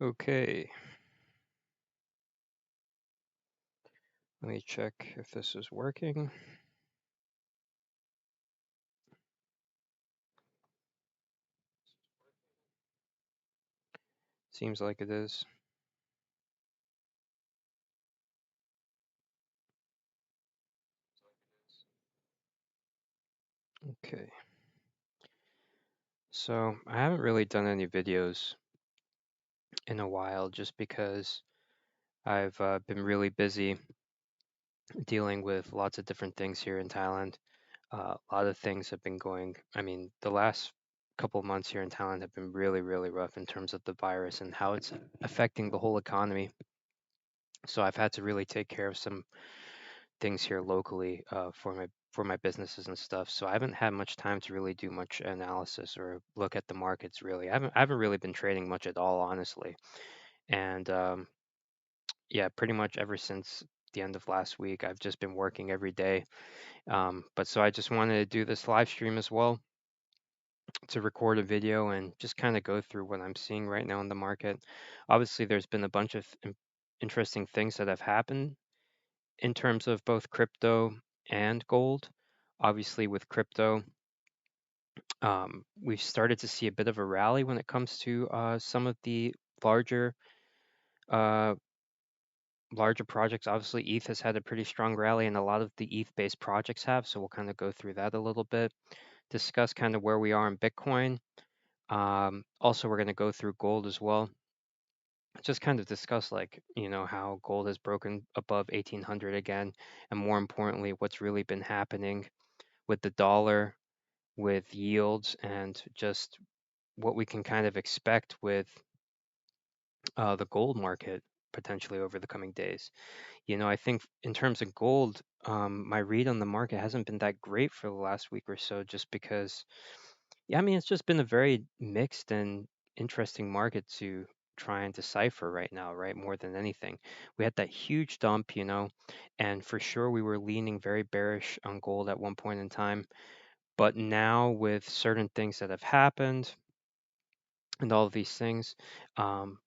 Okay. Let me check if this is working. Seems like it is. Okay. So I haven't really done any videos in a while just because I've been really busy dealing with lots of different things here in Thailand. A lot of things have been going, I mean, the last couple of months here in Thailand have been really, really rough in terms of the virus and how it's affecting the whole economy. So I've had to really take care of some things here locally for my businesses and stuff. So I haven't had much time to really do much analysis or look at the markets really. I haven't really been trading much at all, honestly. And yeah, pretty much ever since the end of last week, I've just been working every day. But so I just wanted to do this live stream as well to record a video and just kind of go through what I'm seeing right now in the market. Obviously, there's been a bunch of interesting things that have happened in terms of both crypto and gold. Obviously, with crypto, we've started to see a bit of a rally when it comes to some of the larger uh, larger projects. Obviously, ETH has had a pretty strong rally, and a lot of the ETH-based projects have. So we'll kind of go through that a little bit, discuss kind of where we are in Bitcoin. Also, we're going to go through gold as well. Just kind of discuss like how gold has broken above 1800 again, and more importantly, what's really been happening with the dollar, with yields, and just what we can kind of expect with the gold market potentially over the coming days. I think in terms of gold, my read on the market hasn't been that great for the last week or so, just because, yeah, I mean, it's just been a very mixed and interesting market to try and decipher right now, right? More than anything, we had that huge dump, and for sure we were leaning very bearish on gold at one point in time. But now with certain things that have happened and all of these things, um,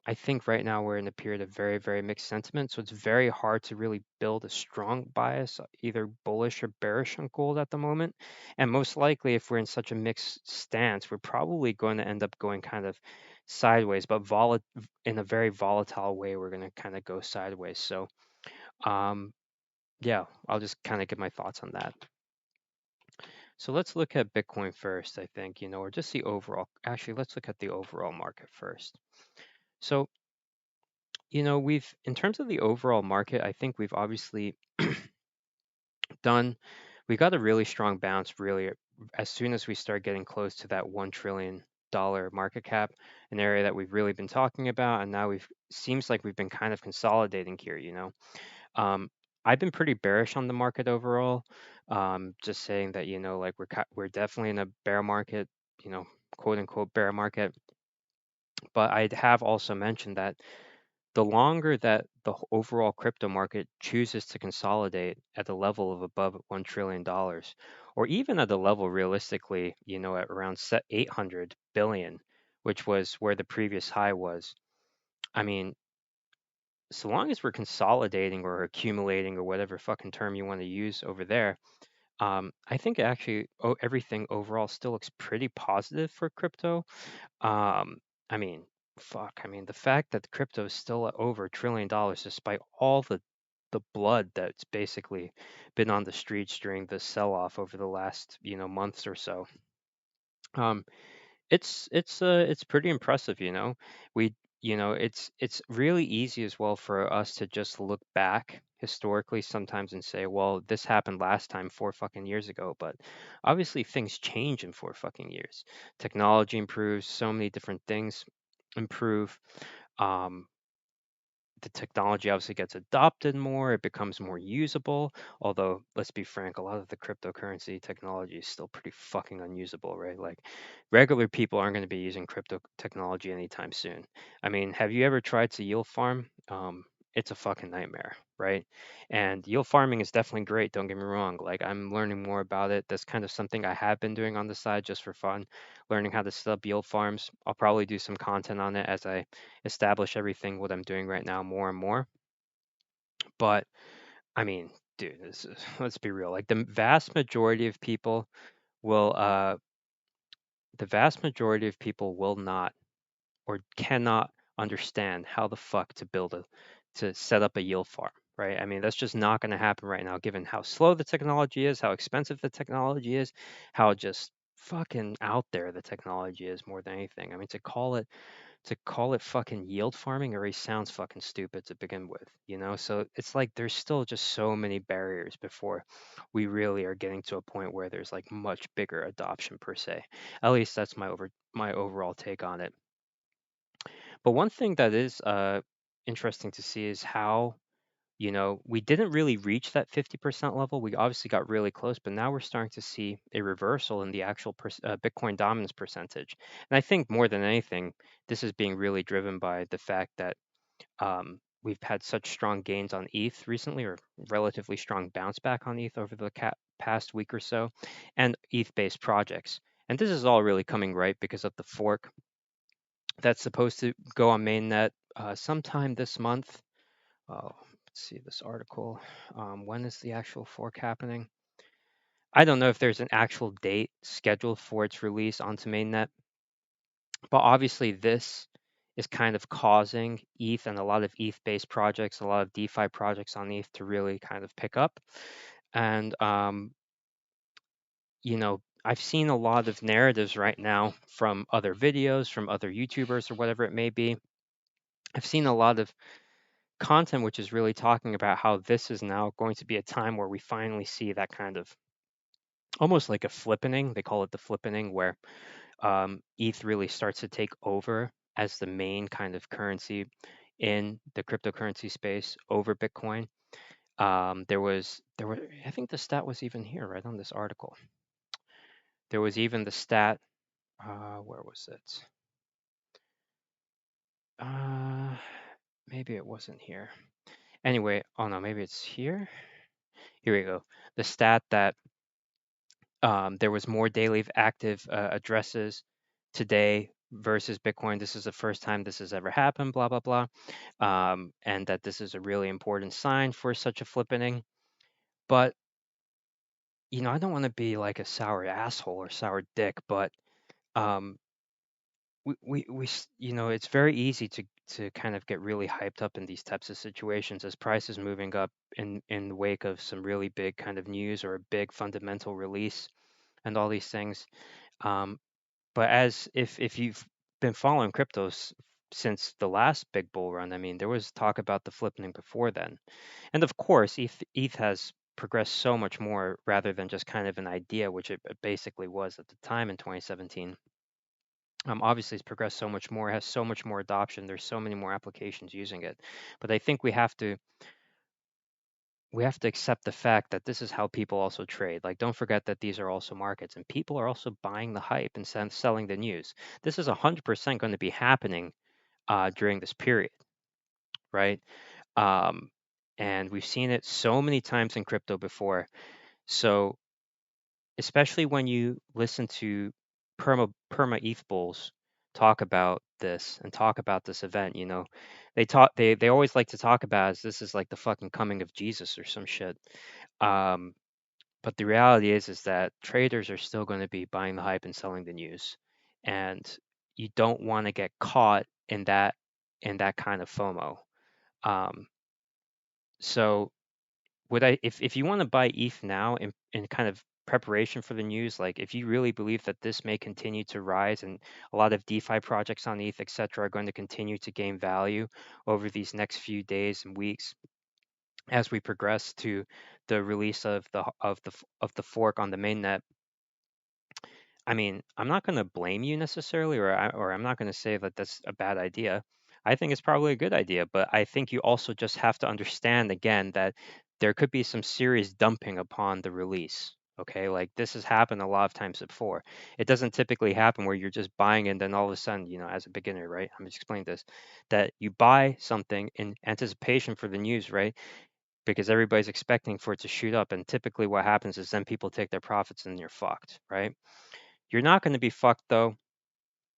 I think right now we're in a period of very, very mixed sentiment. So it's very hard to really build a strong bias, either bullish or bearish on gold at the moment. And most likely, if we're in such a mixed stance, we're probably going to end up going kind of sideways, but in a very volatile way, we're going to kind of go sideways. So, um, yeah, I'll just kind of give my thoughts on that. So let's look at Bitcoin first, I think, or just the overall. Actually, let's look at the overall market first. So, in terms of the overall market, I think we've obviously we got a really strong bounce really as soon as we start getting close to that $1 trillion market cap, an area that we've really been talking about. And now seems like we've been kind of consolidating here. Um, I've been pretty bearish on the market overall. Just saying that, like we're definitely in a bear market, quote unquote bear market. But I have also mentioned that the longer that the overall crypto market chooses to consolidate at the level of above $1 trillion, or even at the level realistically, at around 800 billion, which was where the previous high was. I mean, so long as we're consolidating or accumulating or whatever fucking term you want to use over there, I think actually everything overall still looks pretty positive for crypto. I mean, fuck. I mean, the fact that crypto is still at over $1 trillion, despite all the blood that's basically been on the streets during the sell-off over the last months or so. Um, it's pretty impressive. We it's really easy as well for us to just look back historically sometimes and say, well, this happened last time 4 fucking years ago. But obviously things change in 4 fucking years. Technology improves, so many different things improve. Um, the technology obviously gets adopted more, it becomes more usable. Although, let's be frank, a lot of the cryptocurrency technology is still pretty fucking unusable, right? Like, regular people aren't going to be using crypto technology anytime soon. I mean, have you ever tried to yield farm? It's a fucking nightmare, right? And yield farming is definitely great, don't get me wrong. Like, I'm learning more about it. That's kind of something I have been doing on the side just for fun, learning how to set up yield farms. I'll probably do some content on it as I establish everything what I'm doing right now more and more. But I mean, dude, let's be real. Like, will the vast majority of people will not or cannot understand how the fuck to set up a yield farm, right? I mean, that's just not going to happen right now, given how slow the technology is, how expensive the technology is, how just fucking out there the technology is more than anything. I mean, to call it fucking yield farming already sounds fucking stupid to begin with, you know? So it's like there's still just so many barriers before we really are getting to a point where there's like much bigger adoption per se. At least that's my overall take on it. But one thing that is interesting to see is how, we didn't really reach that 50% level. We obviously got really close, but now we're starting to see a reversal in the actual Bitcoin dominance percentage. And I think more than anything, this is being really driven by the fact that we've had such strong gains on ETH recently, or relatively strong bounce back on ETH over the past week or so, and ETH-based projects. And this is all really coming right because of the fork that's supposed to go on mainnet sometime this month. Oh, let's see this article. When is the actual fork happening? I don't know if there's an actual date scheduled for its release onto mainnet, but obviously this is kind of causing ETH and a lot of ETH-based projects, a lot of DeFi projects on ETH to really kind of pick up. And I've seen a lot of narratives right now from other videos, from other YouTubers or whatever it may be. I've seen a lot of content which is really talking about how this is now going to be a time where we finally see that kind of almost like a flippening. They call it the flippening, where ETH really starts to take over as the main kind of currency in the cryptocurrency space over Bitcoin. I think the stat was even here, right on this article. There was even the stat. Where was it? Maybe it wasn't here. Anyway, oh no, maybe it's here. Here we go. The stat that there was more daily active addresses today versus Bitcoin. This is the first time this has ever happened, blah, blah, blah. And that this is a really important sign for such a flippening. But, I don't want to be like a sour asshole or sour dick, but um, it's very easy to kind of get really hyped up in these types of situations as prices moving up in the wake of some really big kind of news or a big fundamental release and all these things. Um, but as if you've been following cryptos since the last big bull run, I mean, there was talk about the flippening before then, and of course, ETH has progressed so much more rather than just kind of an idea, which it basically was at the time in 2017. Obviously, it's progressed so much more, it has so much more adoption. There's so many more applications using it, but I think we have to accept the fact that this is how people also trade. Like, don't forget that these are also markets, and people are also buying the hype and selling the news. This is 100% going to be happening during this period, right? Um, and we've seen it so many times in crypto before. So, especially when you listen to perma ETH bulls talk about this and talk about this event, they always like to talk about as this is like the fucking coming of Jesus or some shit. Um, but the reality is that traders are still going to be buying the hype and selling the news, and you don't want to get caught in that kind of FOMO. Um, so if you want to buy ETH now in kind of preparation for the news, like if you really believe that this may continue to rise and a lot of DeFi projects on ETH, etc., are going to continue to gain value over these next few days and weeks as we progress to the release of the fork on the mainnet. I mean, I'm not going to blame you necessarily, or I'm not going to say that that's a bad idea. I think it's probably a good idea, but I think you also just have to understand again that there could be some serious dumping upon the release. Okay, like this has happened a lot of times before. It doesn't typically happen where you're just buying and then all of a sudden, as a beginner, right? I'm just explaining this, that you buy something in anticipation for the news, right? Because everybody's expecting for it to shoot up. And typically what happens is then people take their profits and you're fucked, right? You're not going to be fucked though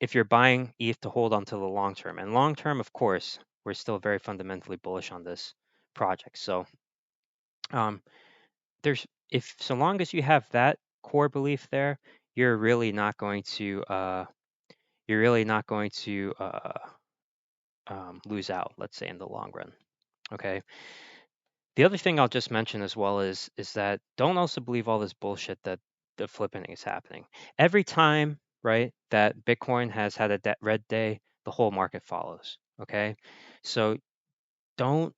if you're buying ETH to hold on to the long term. And long term, of course, we're still very fundamentally bullish on this project. So um, there's if so long as you have that core belief there, you're really not going to lose out, let's say, in the long run. Okay. The other thing I'll just mention as well is that don't also believe all this bullshit that the flipping is happening. Every time, right, that Bitcoin has had a red day, the whole market follows. Okay, so don't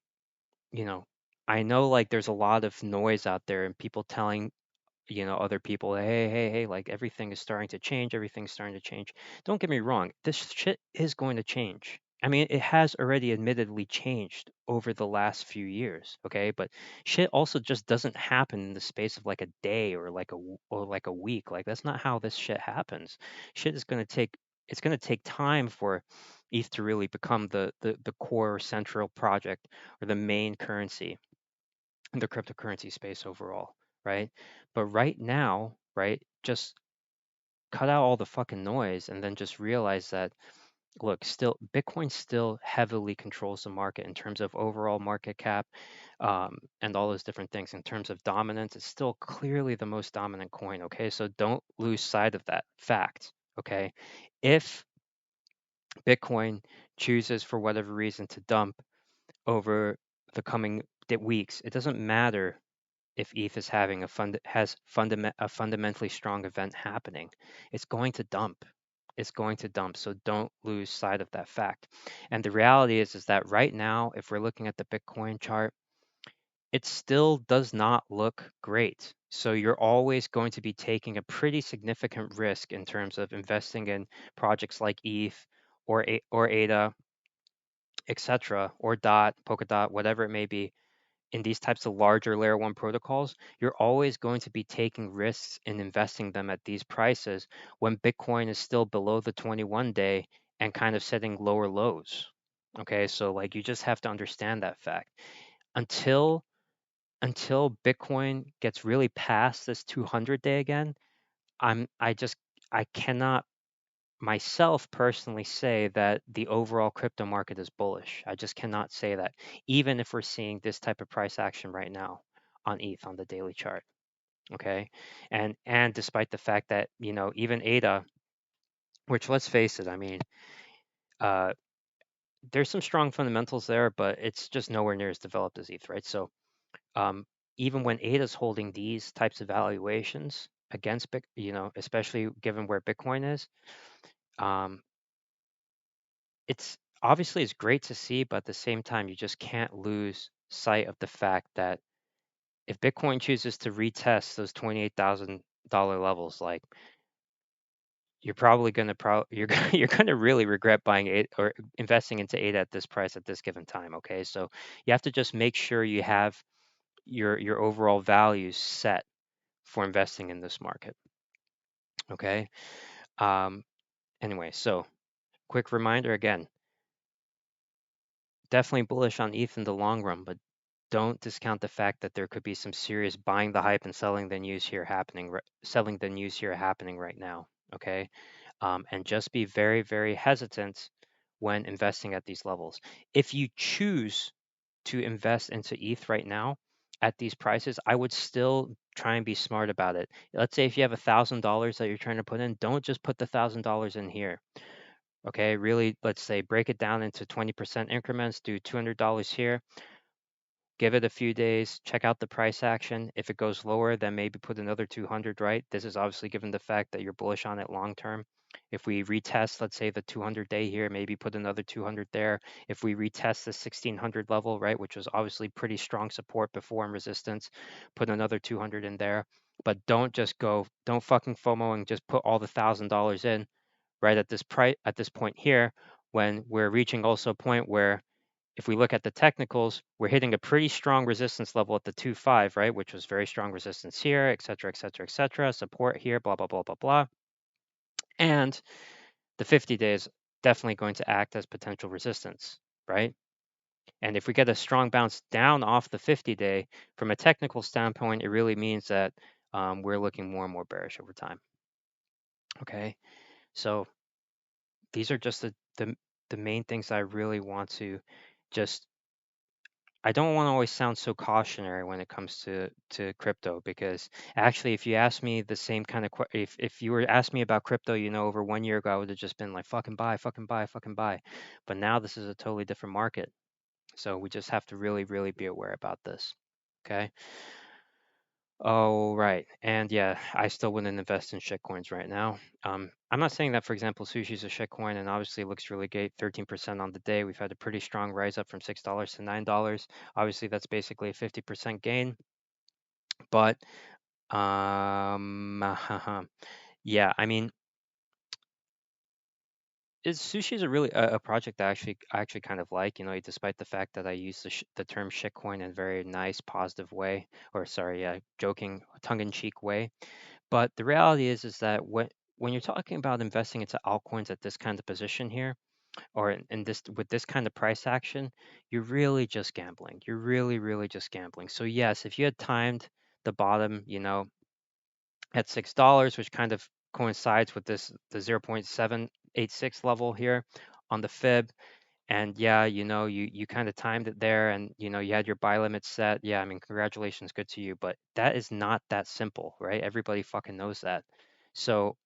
you know? I know like there's a lot of noise out there and people telling other people, hey, hey, hey, like everything is starting to change, everything's starting to change. Don't get me wrong, this shit is going to change. I mean, it has already admittedly changed over the last few years, okay? But shit also just doesn't happen in the space of like a day or like a week. Like that's not how this shit happens. Shit is going to take it's going to take time for ETH to really become the core central project or the main currency in the cryptocurrency space overall, right? But right now, right, just cut out all the fucking noise and then just realize that look, still Bitcoin still heavily controls the market in terms of overall market cap, and all those different things. In terms of dominance, it's still clearly the most dominant coin. Okay, so don't lose sight of that fact. Okay, if Bitcoin chooses for whatever reason to dump over the coming weeks, it doesn't matter if ETH is having a fundamentally strong event happening. It's going to dump. It's going to dump. So don't lose sight of that fact. And the reality is that right now, if we're looking at the Bitcoin chart, it still does not look great. So you're always going to be taking a pretty significant risk in terms of investing in projects like ETH or ADA, etc., or DOT, Polkadot, whatever it may be in these types of larger layer one protocols, you're always going to be taking risks in investing them at these prices when Bitcoin is still below the 21 day and kind of setting lower lows. Okay, so like you just have to understand that fact. Until Bitcoin gets really past this 200 day again, I cannot myself personally say that the overall crypto market is bullish. I just cannot say that, even if we're seeing this type of price action right now on ETH on the daily chart. Okay, and despite the fact that even ADA, which let's face it, I mean, uh, there's some strong fundamentals there, but it's just nowhere near as developed as ETH, right? So um, even when ADA is holding these types of valuations against especially given where Bitcoin is, um, it's great to see, but at the same time, you just can't lose sight of the fact that if Bitcoin chooses to retest those $28,000 levels, like you're probably gonna you're gonna really regret buying it or investing into ADA at this price at this given time. Okay, so you have to just make sure you have your overall values set for investing in this market. Okay. Um, anyway, so quick reminder again, definitely bullish on ETH in the long run, but don't discount the fact that there could be some serious buying the hype and selling the news here happening, right now. Okay, and just be very, very hesitant when investing at these levels. If you choose to invest into ETH right now at these prices, I would still try and be smart about it. Let's say if you have $1,000 that you're trying to put in, don't just put the $1,000 in here. Okay, really, let's say break it down into 20% increments, do $200 here, give it a few days, check out the price action. If it goes lower, then maybe put another 200, right? This is obviously given the fact that you're bullish on it long term. If we retest, let's say the 200 day here, maybe put another 200 there. If we retest the 1600 level, right, which was obviously pretty strong support before and resistance, put another 200 in there. But don't fucking FOMO and just put all the $1,000 in right at this point here when we're reaching also a point where if we look at the technicals, we're hitting a pretty strong resistance level at the 2.5, right? Which was very strong resistance here, et cetera, et cetera, et cetera. Support here, blah, blah, blah, blah, blah. And the 50-day is definitely going to act as potential resistance, right? And if we get a strong bounce down off the 50-day, from a technical standpoint, it really means that we're looking more and more bearish over time. Okay, so these are just the main things I really want to just. I don't want to always sound so cautionary when it comes to crypto, because actually, if you ask me the same kind of if you were asked me about crypto, over 1 year ago, I would have just been like fucking buy, fucking buy, fucking buy. But now this is a totally different market. So we just have to really, really be aware about this. Okay. Oh, right. And yeah, I still wouldn't invest in shitcoins right now. I'm not saying that, for example, sushi's a shitcoin and obviously it looks really great, 13% on the day. We've had a pretty strong rise up from $6 to $9. Obviously, that's basically a 50% gain. But yeah, I mean, sushi is a really a project that I actually kind of like, despite the fact that I use the term shitcoin in a very nice, positive way, or sorry, joking, tongue-in-cheek way. But the reality is that when you're talking about investing into altcoins at this kind of position here, or in this with this kind of price action, you're really just gambling. You're really, really just gambling. So yes, if you had timed the bottom, at $6, which kind of coincides with the 0.786 level here on the fib. And yeah, you kind of timed it there, and you had your buy limit set. Yeah, I mean, congratulations, good to you. But that is not that simple, right? Everybody fucking knows that. So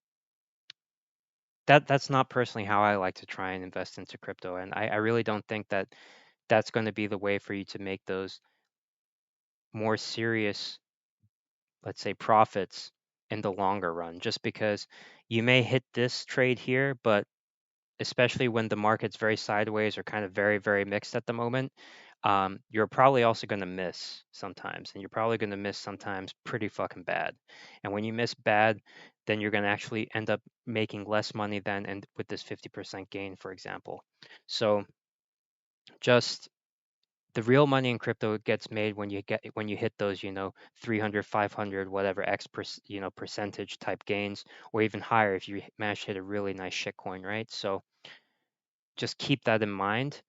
that's not personally how I like to try and invest into crypto. And I really don't think that that's going to be the way for you to make those more serious, let's say, profits in the longer run, just because you may hit this trade here, but especially when the market's very sideways or kind of very, very mixed at the moment, you're probably also going to miss sometimes, and you're probably going to miss sometimes pretty fucking bad. And when you miss bad, then you're going to actually end up making less money than and with this 50% gain, for example. So just the real money in crypto gets made when you hit those 300, 500, whatever percentage type gains, or even higher if you manage to hit a really nice shitcoin, right? So just keep that in mind.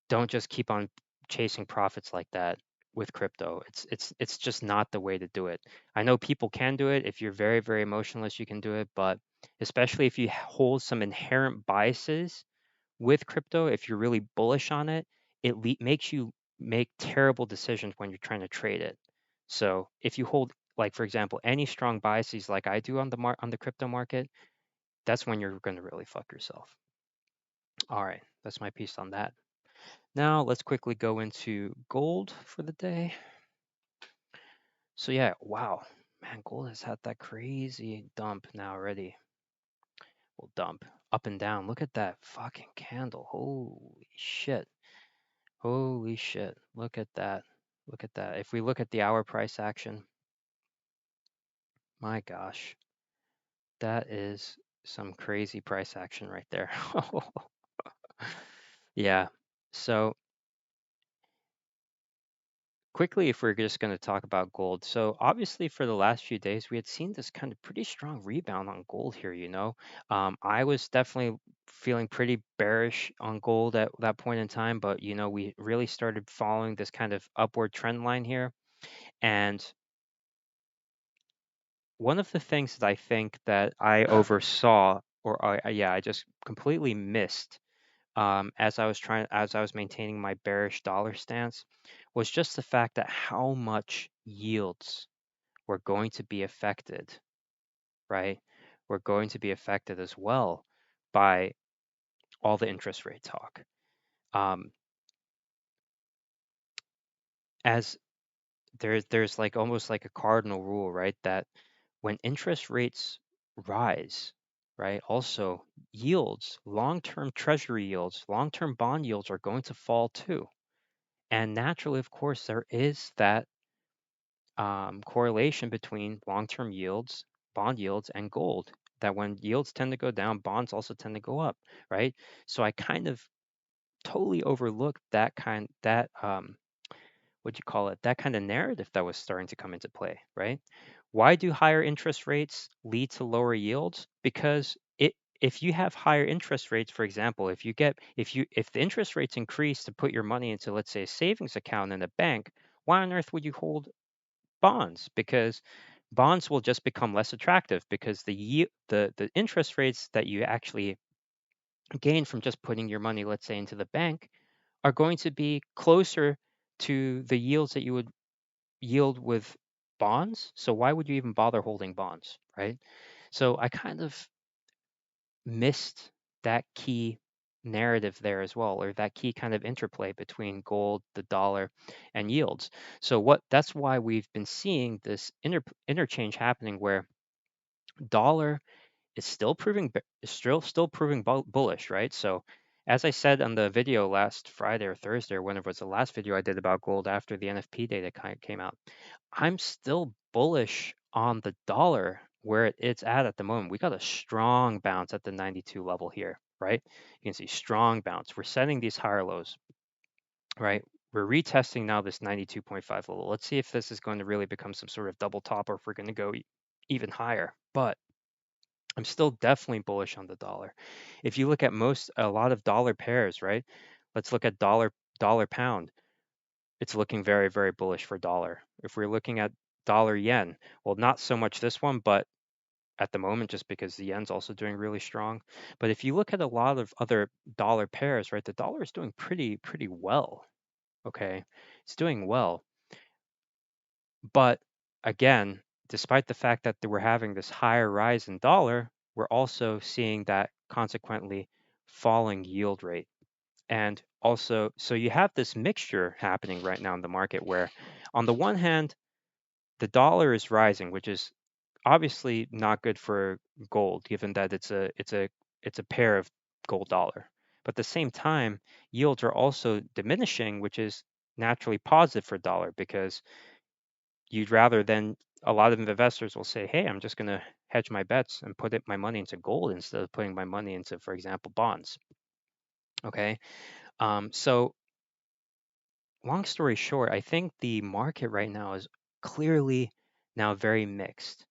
Don't just keep on chasing profits like that with crypto. It's just not the way to do it. I know people can do it. If you're very, very emotionless, you can do it, but especially if you hold some inherent biases with crypto, if you're really bullish on it, makes you make terrible decisions when you're trying to trade it. So if you hold, like for example, any strong biases like I do on the crypto market, that's when you're going to really fuck yourself. All right, that's my piece on that. Now let's quickly go into gold for the day. So yeah, wow, man, gold has had that crazy dump now already. Well, dump up and down. Look at that fucking candle. Holy shit. Holy shit. Look at that. Look at that. If we look at the hour price action, my gosh, that is some crazy price action right there. Yeah. So quickly, if we're just going to talk about gold. So obviously for the last few days, we had seen this kind of pretty strong rebound on gold here. I was definitely feeling pretty bearish on gold at that point in time, but we really started following this kind of upward trend line here. And one of the things that I think that I oversaw, or I just completely missed, as I was maintaining my bearish dollar stance, was just the fact that how much yields were going to be affected, right? Were going to be affected as well by all the interest rate talk. As there's like almost like a cardinal rule, right? That when interest rates rise, right, also yields, long-term treasury yields, long-term bond yields are going to fall too. And naturally, of course, there is that correlation between long-term yields, bond yields, and gold. that when yields tend to go down, bonds also tend to go up, right? So I kind of totally overlooked that what do you call it, that kind of narrative that was starting to come into play, right? Why do higher interest rates lead to lower yields? Because if you have higher interest rates, for example, if the interest rates increase to put your money into, let's say, a savings account in a bank, why on earth would you hold bonds? Because bonds will just become less attractive because the interest rates that you actually gain from just putting your money, let's say, into the bank are going to be closer to the yields that you would yield with bonds. So why would you even bother holding bonds, right? So I kind of missed that key narrative there as well, or that key kind of interplay between gold, the dollar, and yields. So that's why we've been seeing this interchange happening where dollar is still proving bullish, right? So as I said on the video last Friday or Thursday, or whenever it was the last video I did about gold after the NFP data came out, I'm still bullish on the dollar where it's at the moment. We got a strong bounce at the 92 level here, right? You can see strong bounce. We're setting these higher lows, right? We're retesting now this 92.5 level. Let's see if this is going to really become some sort of double top or if we're going to go even higher. But I'm still definitely bullish on the dollar. If you look at a lot of dollar pairs, right? Let's look at dollar pound. It's looking very, very bullish for dollar. If we're looking at dollar yen, well, not so much this one, but at the moment, just because the yen's also doing really strong. But if you look at a lot of other dollar pairs, right, the dollar is doing pretty well. Okay, it's doing well. But again, despite the fact that we're having this higher rise in dollar, we're also seeing that consequently falling yield rate. And also, so you have this mixture happening right now in the market where, on the one hand, the dollar is rising, which is obviously not good for gold, given that it's a pair of gold dollar. But at the same time, yields are also diminishing, which is naturally positive for dollar because you'd rather than a lot of investors will say, hey, I'm just going to hedge my bets and my money into gold instead of putting my money into, for example, bonds. Okay. So long story short, I think the market right now is clearly now very mixed.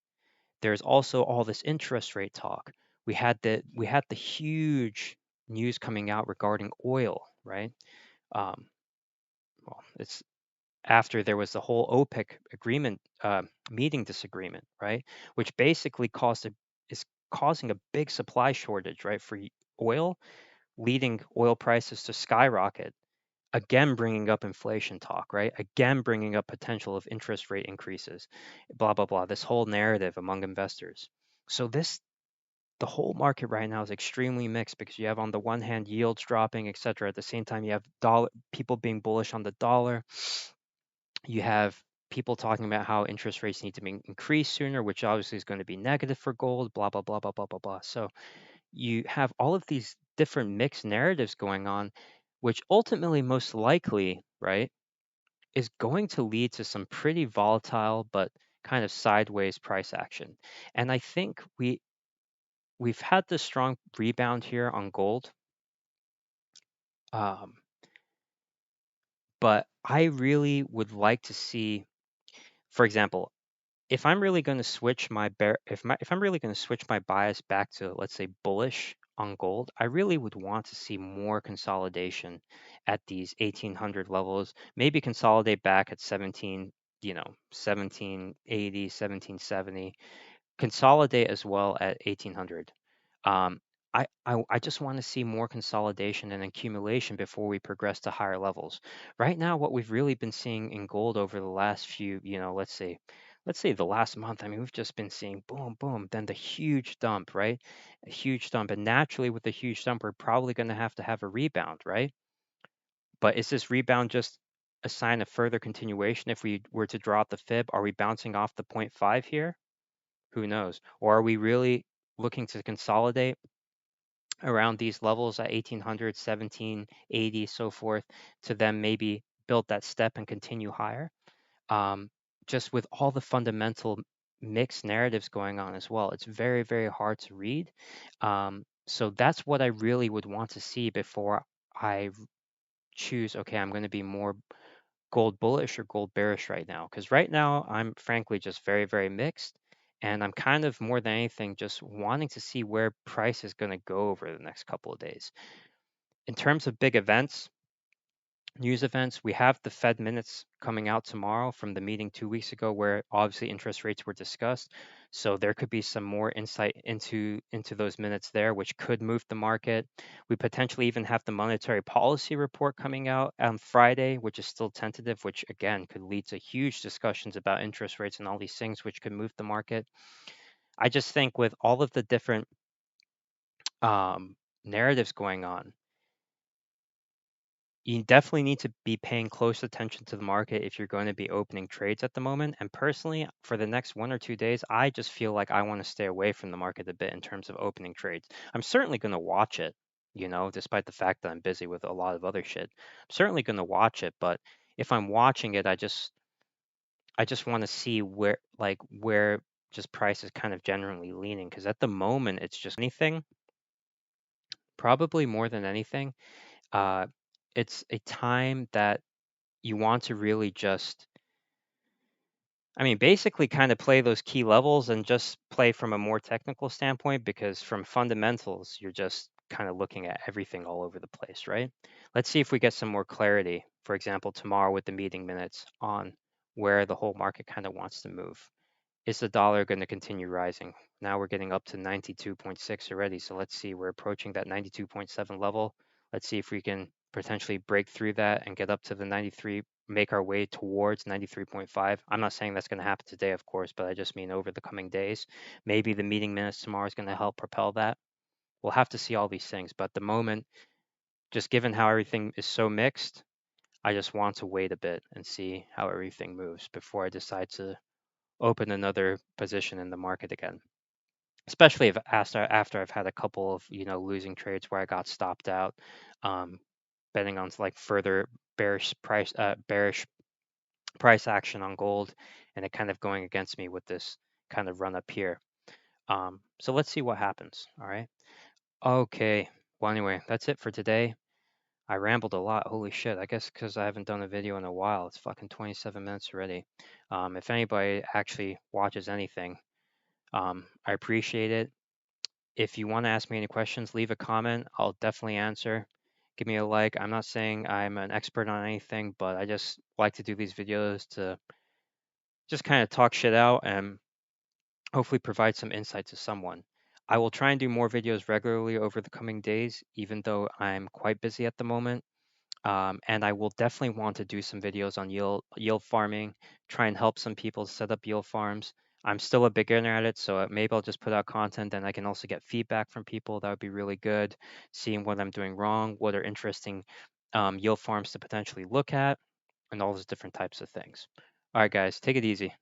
There's also all this interest rate talk. We had the huge news coming out regarding oil, right? Um, well, it's after there was the whole OPEC agreement meeting disagreement, right? Which basically is causing a big supply shortage, right, for oil, leading oil prices to skyrocket. Again, bringing up inflation talk, right? Again, bringing up potential of interest rate increases, blah blah blah. This whole narrative among investors. So the whole market right now is extremely mixed because you have on the one hand yields dropping, etc. At the same time, you have people being bullish on the dollar. You have people talking about how interest rates need to be increased sooner, which obviously is going to be negative for gold, blah, blah, blah, blah, blah, blah, blah. So you have all of these different mixed narratives going on, which ultimately, most likely, right, is going to lead to some pretty volatile but kind of sideways price action. And I think we've had this strong rebound here on gold. Um, but I really would like to see, for example, if I'm really going to switch my if I'm really going to switch my bias back to, let's say, bullish on gold, I really would want to see more consolidation at these 1800 levels, maybe consolidate back at 1780, 1770, consolidate as well at 1800. Um, I just want to see more consolidation and accumulation before we progress to higher levels. Right now, what we've really been seeing in gold over the last few, let's say the last month, I mean, we've just been seeing boom, boom, then the huge dump, right? A huge dump. And naturally, with the huge dump, we're probably going to have a rebound, right? But is this rebound just a sign of further continuation? If we were to draw out the fib, are we bouncing off the 0.5 here? Who knows? Or are we really looking to consolidate around these levels at 1800, 1780, so forth, to then maybe build that step and continue higher? Um, just with all the fundamental mixed narratives going on as well. It's very, very hard to read. So that's what I really would want to see before I choose, okay, I'm going to be more gold bullish or gold bearish right now. Because right now, I'm frankly just very, very mixed. And I'm kind of more than anything just wanting to see where price is going to go over the next couple of days. In terms of big events, news events, we have the Fed minutes coming out tomorrow from the meeting 2 weeks ago where obviously interest rates were discussed. So there could be some more insight into those minutes there, which could move the market. We potentially even have the monetary policy report coming out on Friday, which is still tentative, which again could lead to huge discussions about interest rates and all these things, which could move the market. I just think with all of the different narratives going on, you definitely need to be paying close attention to the market if you're going to be opening trades at the moment. And personally, for the next 1 or 2 days, I just feel like I want to stay away from the market a bit in terms of opening trades. I'm certainly going to watch it, despite the fact that I'm busy with a lot of other shit. I'm certainly going to watch it, but if I'm watching it, I just want to see where just price is kind of generally leaning, because at the moment it's just anything, probably more than anything. Uh, it's a time that you want to really just, I mean, basically kind of play those key levels and just play from a more technical standpoint, because from fundamentals, you're just kind of looking at everything all over the place, right? Let's see if we get some more clarity, for example, tomorrow with the meeting minutes on where the whole market kind of wants to move. Is the dollar going to continue rising? Now we're getting up to 92.6 already. So let's see, we're approaching that 92.7 level. Let's see if we can potentially break through that and get up to the 93, make our way towards 93.5. I'm not saying that's going to happen today, of course, but I just mean over the coming days. Maybe the meeting minutes tomorrow is going to help propel that. We'll have to see all these things. But at the moment, just given how everything is so mixed, I just want to wait a bit and see how everything moves before I decide to open another position in the market again. Especially if after I've had a couple of losing trades where I got stopped out, betting on like further bearish price action on gold, and it kind of going against me with this kind of run up here. So let's see what happens. All right. Okay. Well, anyway, that's it for today. I rambled a lot. Holy shit. I guess because I haven't done a video in a while. It's fucking 27 minutes already. If anybody actually watches anything, I appreciate it. If you want to ask me any questions, leave a comment. I'll definitely answer. Give me a like. I'm not saying I'm an expert on anything, but I just like to do these videos to just kind of talk shit out and hopefully provide some insight to someone. I will try and do more videos regularly over the coming days, even though I'm quite busy at the moment. And I will definitely want to do some videos on yield farming, try and help some people set up yield farms. I'm still a beginner at it, so maybe I'll just put out content and I can also get feedback from people. That would be really good. Seeing what I'm doing wrong, what are interesting yield farms to potentially look at, and all those different types of things. All right, guys, take it easy.